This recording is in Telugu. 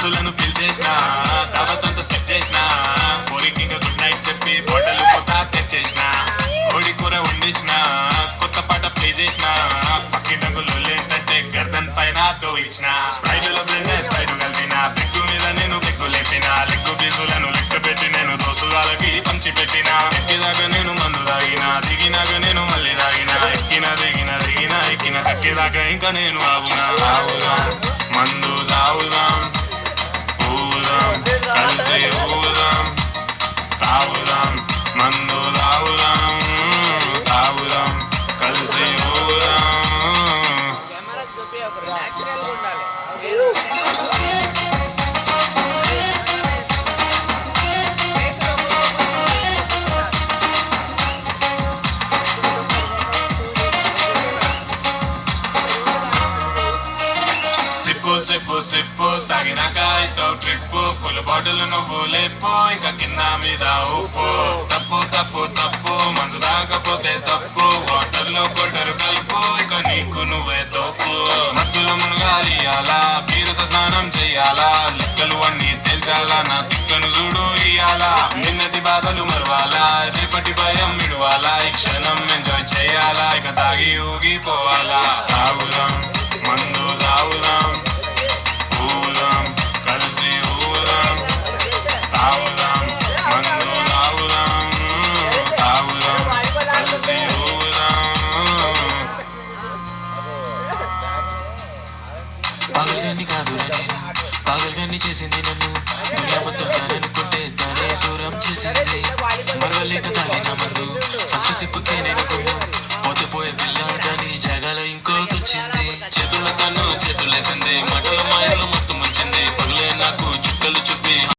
దోస్తులను పిలిచేసిన దావతంతా సెట్ చేసిన కోరికి ఇంకా గుడ్ నైట్ చెప్పి బోటలు పూత తెచ్చేసిన కోడి కూర వండించిన కొత్త పాట ప్లే చేసిన పక్కింటంగులు ఏంటంటే గర్దన్ పైన దోయించిన స్ప్రైట్లో బ్లెండర్ స్ప్రైట్ కలిపిన పెగ్గు మీద నేను పెగ్గు లేపిన లెగ్గు బీజులను లెక్క పెట్టి నేను దోసుగాలకి పంచి పెట్టిన ఎక్కిదాకా నేను మందు తాగిన దిగినాక నేను మళ్ళీ తాగిన ఎక్కిన దిగిన దిగిన ఎక్కిన కక్కేదాకా ఇంకా నేను ఆగుదాం మందు తాగుదాం ఊదాం కలిసి ఊదాం తాగుదాం మందు తాగుదాం తాగుదాం కలిసి ఊదాం. సిప్పు సిప్పు తాగినాక ఇతో ట్రిప్పు ఫుల్ బాటిల్ నువ్వు లేపు ఇంకా కింద మీద ఉప్పు తప్పు తప్పు తప్పు మందు తాగపోతే తప్పు వాటర్ లో కొట్టరు కలుపు ఇక నీకు నువ్వే తప్పు మత్తులో మునగాలి అలా బీరుతో స్నానం చెయ్యాలా లెక్కలు అన్ని తెల్చాలా నా తిక్కను చూడు ఇయ్యాలా నిన్నటి బాధలు మరవాలా రేపటి భయం మిడవాలా ఈ క్షణం ఎంజాయ్ చేయాలా ఇక తాగి ఊగిపోవాలా తాగుదాం మందు తాగుదాం ఊదాం కలిసి ఊదాం తాగుదాం మందు తాగుదాం తాగుదాం కలిసి ఊదాం. పాగల్గాన్ని కాదురా నేను పాగల్గాన్ని చేసింది నన్ను దునియా మొత్తం తాననుకుంటే తానే దూరం చేసింది మరవలేక తాగిన మందు ఫస్ట్ సిప్పుకే నేను కొమ్ము పోతే పోయే పిల్ల దాని జాగాలో ఇంకోతొచ్చింది చేతుల్లో